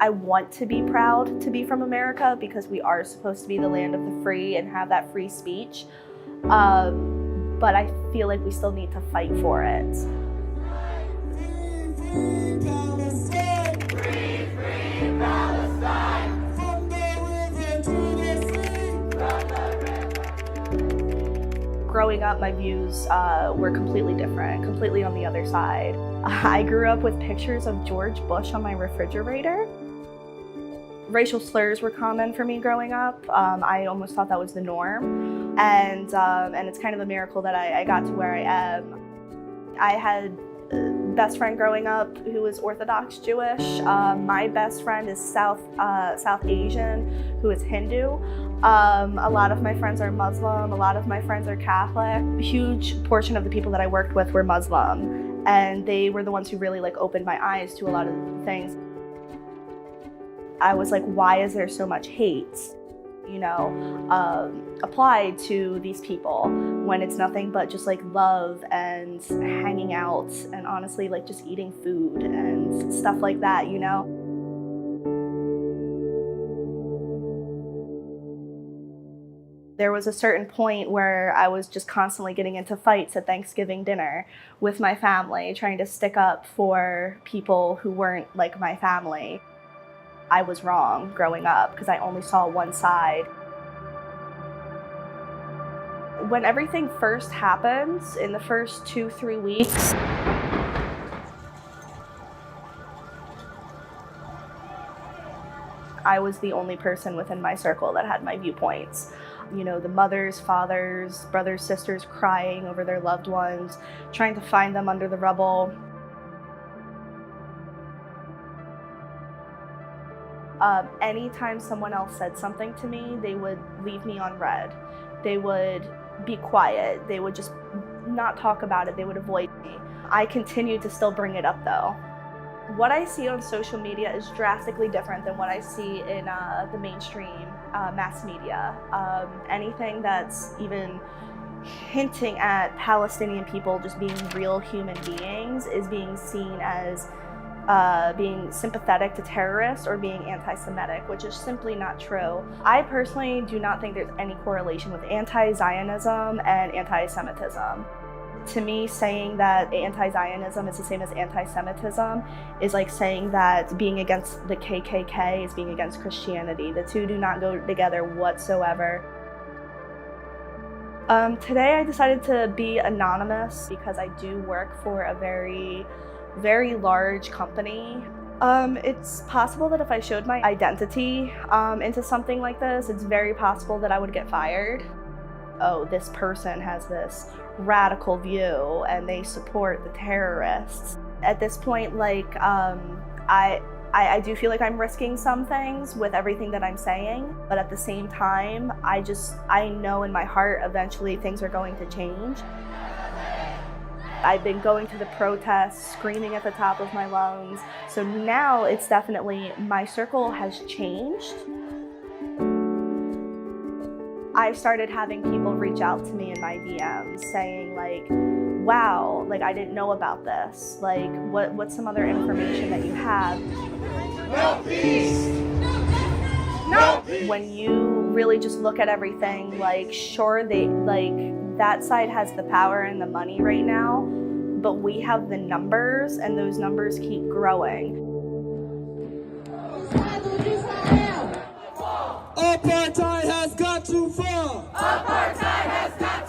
I want to be proud to be from America because we are supposed to be the land of the free and have that free speech. But I feel like we still need to fight for it. Growing up, my views were completely different, completely on the other side. I grew up with pictures of George Bush on my refrigerator. Racial slurs were common for me growing up. I almost thought that was the norm. And it's kind of a miracle that I got to where I am. I had a best friend growing up who was Orthodox Jewish. My best friend is South Asian, who is Hindu. A lot of my friends are Muslim, a lot of my friends are Catholic. A huge portion of the people that I worked with were Muslim, and they were the ones who really opened my eyes to a lot of things. I was like, why is there so much hate, applied to these people when it's nothing but just love and hanging out and honestly just eating food and stuff like that, There was a certain point where I was just constantly getting into fights at Thanksgiving dinner with my family, trying to stick up for people who weren't like my family. I was wrong growing up because I only saw one side. When everything first happened, in the first 2-3 weeks, I was the only person within my circle that had my viewpoints. The mothers, fathers, brothers, sisters crying over their loved ones, trying to find them under the rubble. Anytime someone else said something to me, they would leave me on red. They would be quiet. They would just not talk about it. They would avoid me. I continue to still bring it up though. What I see on social media is drastically different than what I see in the mainstream mass media. Anything that's even hinting at Palestinian people just being real human beings is being seen as being sympathetic to terrorists or being anti-Semitic, which is simply not true. I personally do not think there's any correlation with anti-Zionism and anti-Semitism. To me, saying that anti-Zionism is the same as anti-Semitism is like saying that being against the KKK is being against Christianity. The two do not go together whatsoever. Today I decided to be anonymous because I do work for a very large company. It's possible that if I showed my identity into something like this, it's very possible that I would get fired. Oh, this person has this radical view and they support the terrorists. At this point, I do feel like I'm risking some things with everything that I'm saying, but at the same time, I know in my heart eventually things are going to change. I've been going to the protests, screaming at the top of my lungs. So now it's definitely, my circle has changed. I started having people reach out to me in my DMs saying wow, I didn't know about this. What's some other information that you have? No peace! No peace! When you really just look at everything, sure, that side has the power and the money right now, but we have the numbers, and those numbers keep growing. Apartheid has got too far! Apartheid has got